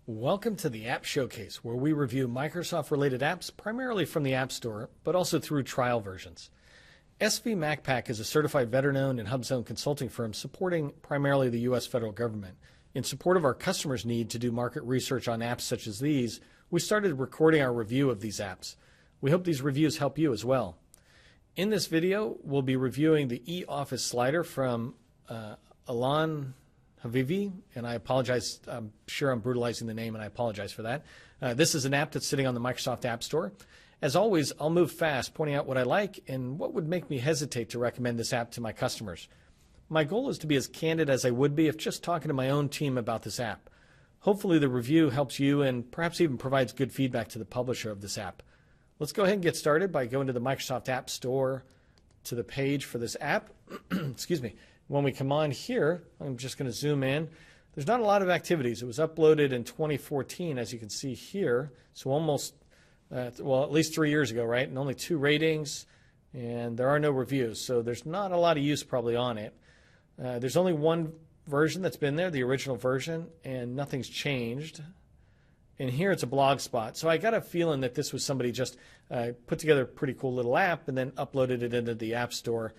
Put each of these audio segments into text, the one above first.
Welcome to the App Showcase, where we review Microsoft-related apps primarily from the App Store, but also through trial versions. SV MacPack is a certified veteran-owned and HubZone consulting firm supporting primarily the U.S. federal government. In support of our customers' need to do market research on apps such as these, we started recording our review of these apps. We hope these reviews help you as well. In this video, we'll be reviewing the eOffice slider from Alon Havivi, and I apologize, I'm sure I'm brutalizing the name and I apologize for that. This is an app that's sitting on the Microsoft App Store. As always, I'll move fast, pointing out what I like and what would make me hesitate to recommend this app to my customers. My goal is to be as candid as I would be if just talking to my own team about this app. Hopefully the review helps you and perhaps even provides good feedback to the publisher of this app. Let's go ahead and get started by going to the Microsoft App Store to the page for this app. Excuse me. When we come on here, I'm just going to zoom in. There's not a lot of activities. It was uploaded in 2014, as you can see here. So almost, well, at least 3 years ago, right? And only 2 ratings, and there are no reviews. So there's not a lot of use probably on it. There's only one version that's been there, the original version, and nothing's changed. And here it's a blog spot. So I got a feeling that this was somebody just put together a pretty cool little app and then uploaded it into the App Store.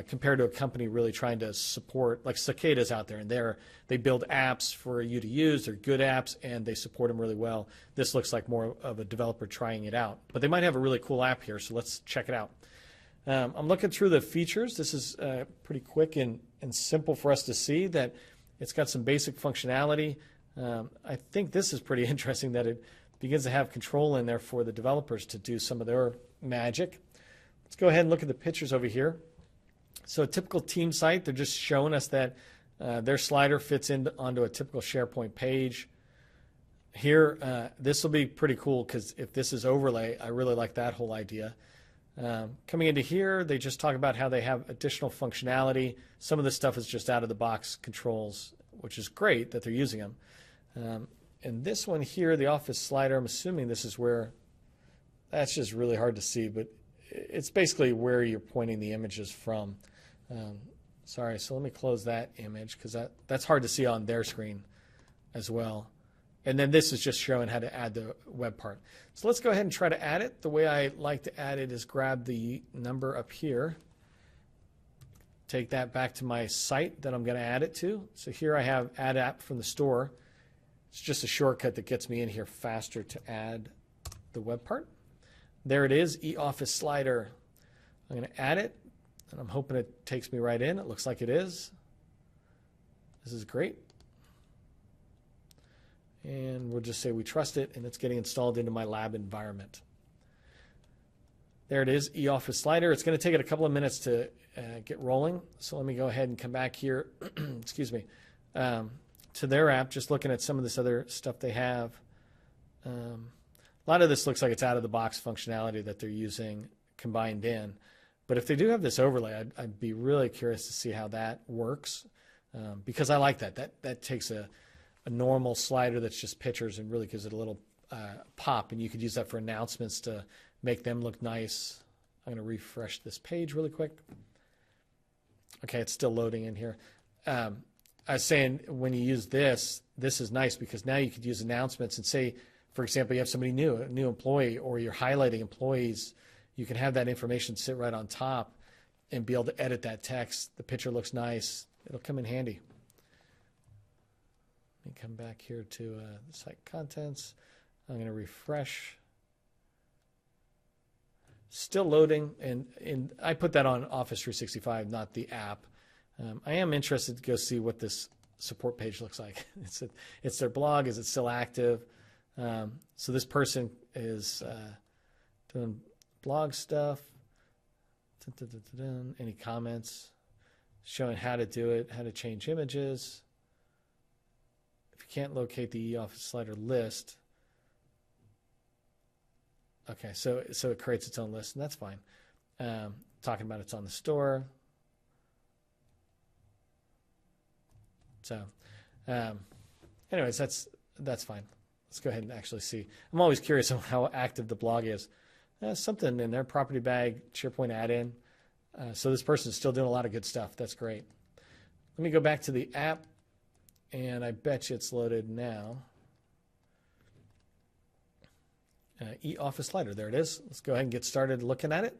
Compared to a company really trying to support, like Cicada's out there, and they build apps for you to use. They're good apps, and they support them really well. This looks like more of a developer trying it out. But they might have a really cool app here, so let's check it out. I'm looking through the features. This is pretty quick and simple for us to see that it's got some basic functionality. I think this is pretty interesting that it begins to have control in there for the developers to do some of their magic. Let's go ahead and look at the pictures over here. So a typical team site, they're just showing us that their slider fits onto a typical SharePoint page. Here, this will be pretty cool because if this is overlay, I really like that whole idea. Coming into here, they just talk about how they have additional functionality. Some of this stuff is just out-of-the-box controls, which is great that they're using them. And this one here, the Office slider, I'm assuming this is where, that's just really hard to see, but it's basically where you're pointing the images from. Sorry, so let me close that image because that's hard to see on their screen as well. And then this is just showing how to add the web part. So let's go ahead and try to add it. The way I like to add it is grab the number up here, take that back to my site that I'm going to add it to. So here I have add app from the store. It's just a shortcut that gets me in here faster to add the web part. There it is, eOffice slider. I'm going to add it, and I'm hoping it takes me right in. It looks like it is. This is great. And we'll just say we trust it, and it's getting installed into my lab environment. There it is, eOffice slider. It's going to take it a couple of minutes to get rolling. So let me go ahead and come back here, excuse me, to their app, just looking at some of this other stuff they have. A lot of this looks like it's out-of-the-box functionality that they're using combined in. But if they do have this overlay, I'd be really curious to see how that works because I like that. That takes a normal slider that's just pictures and really gives it a little pop, and you could use that for announcements to make them look nice. I'm going to refresh this page really quick. Okay, it's still loading in here. I was saying when you use this is nice because now you could use announcements and say, for example, you have somebody new, a new employee, or you're highlighting employees, you can have that information sit right on top and be able to edit that text. The picture looks nice. It'll come in handy. Let me come back here to the site contents. I'm going to refresh. Still loading, and I put that on Office 365, not the app. I am interested to go see what this support page looks like. It's their blog. Is it still active? So this person is doing blog stuff. Any comments? Showing how to do it, how to change images. If you can't locate the eOffice slider list, okay, so it creates its own list, and that's fine. Talking about it's on the store. So, anyways, that's fine. Let's go ahead and actually see. I'm always curious on how active the blog is. Something in their property bag, SharePoint add-in. So this person is still doing a lot of good stuff. That's great. Let me go back to the app, and I bet you it's loaded now. e-office slider. There it is. Let's go ahead and get started looking at it.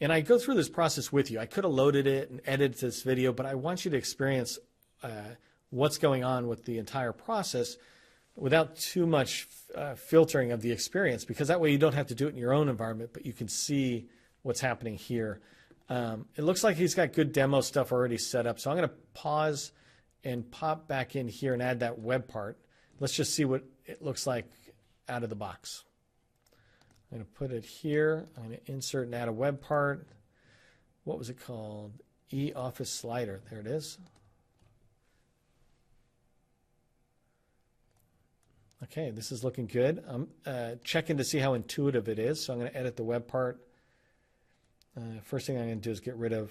And I go through this process with you. I could have loaded it and edited this video, but I want you to experience what's going on with the entire process without too much filtering of the experience, because that way you don't have to do it in your own environment, but you can see what's happening here. It looks like he's got good demo stuff already set up. So I'm going to pause and pop back in here and add that web part. Let's just see what it looks like out of the box. I'm going to put it here. I'm going to insert and add a web part. What was it called? E-office slider. There it is. Okay, this is looking good. I'm checking to see how intuitive it is. So I'm going to edit the web part. First thing I'm going to do is get rid of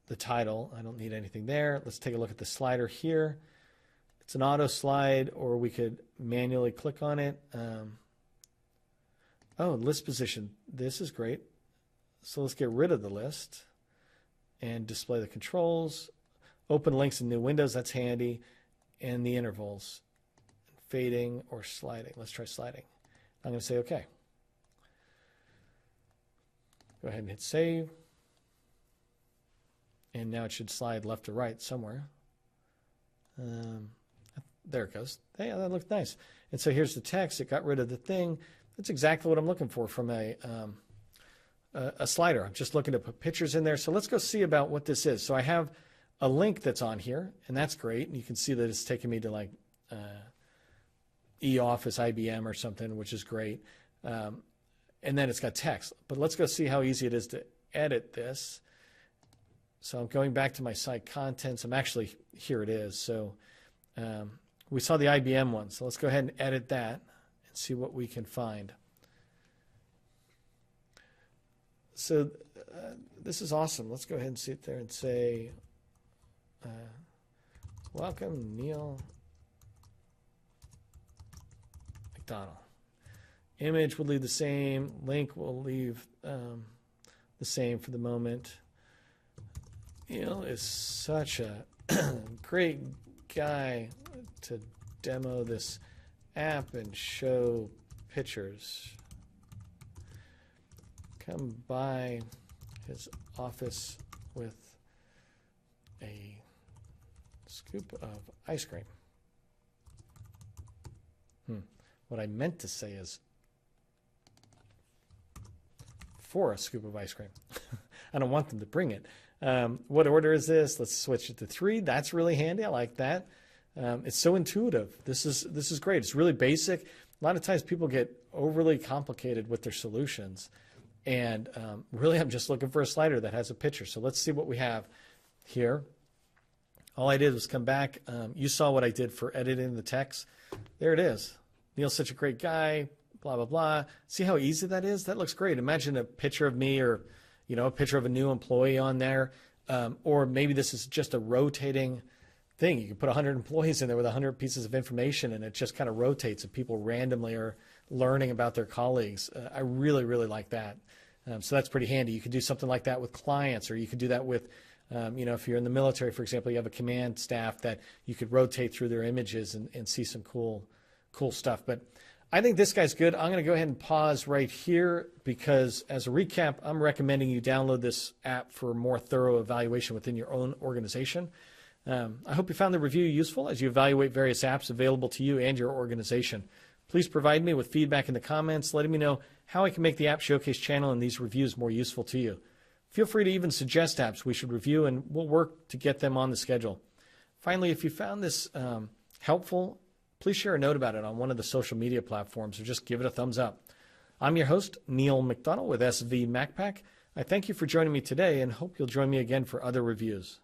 the title. I don't need anything there. Let's take a look at the slider here. It's an auto slide, or we could manually click on it. Oh, list position. This is great. So let's get rid of the list and display the controls. Open links in new windows. That's handy. And the intervals. Fading or sliding. Let's try sliding. I'm going to say OK. Go ahead and hit save. And now it should slide left to right somewhere. There it goes. Hey, that looked nice. And so here's the text. It got rid of the thing. That's exactly what I'm looking for from a slider. I'm just looking to put pictures in there. So let's go see about what this is. So I have a link that's on here, and that's great. And you can see that it's taking me to like e-office IBM or something, which is great. And then it's got text. But let's go see how easy it is to edit this. So I'm going back to my site contents. I'm actually, here it is. So we saw the IBM one. So let's go ahead and edit that and see what we can find. So this is awesome. Let's go ahead and sit there and say, welcome, Neil McDonald. Image will leave the same. Link will leave the same for the moment. Neil is such a great guy to demo this app and show pictures. Come by his office with a scoop of ice cream. What I meant to say is for a scoop of ice cream. I don't want them to bring it. What order is this? Let's switch it to 3. That's really handy. I like that. It's so intuitive. This is great. It's really basic. A lot of times people get overly complicated with their solutions. And really, I'm just looking for a slider that has a picture. So let's see what we have here. All I did was come back. You saw what I did for editing the text. There it is. Neil's such a great guy, blah, blah, blah. See how easy that is? That looks great. Imagine a picture of me, or a picture of a new employee on there. Or maybe this is just a rotating thing. You can put 100 employees in there with 100 pieces of information, and it just kind of rotates, and people randomly are learning about their colleagues. I really, really like that. So that's pretty handy. You could do something like that with clients, or you could do that with, if you're in the military, for example, you have a command staff that you could rotate through their images and see some cool stuff. But I think this guy's good. I'm going to go ahead and pause right here because, as a recap, I'm recommending you download this app for more thorough evaluation within your own organization. I hope you found the review useful as you evaluate various apps available to you and your organization. Please provide me with feedback in the comments, letting me know how I can make the App Showcase channel and these reviews more useful to you. Feel free to even suggest apps we should review, and we'll work to get them on the schedule. Finally, if you found this helpful, please share a note about it on one of the social media platforms, or just give it a thumbs up. I'm your host, Neil McDonald with SV MacPack. I thank you for joining me today and hope you'll join me again for other reviews.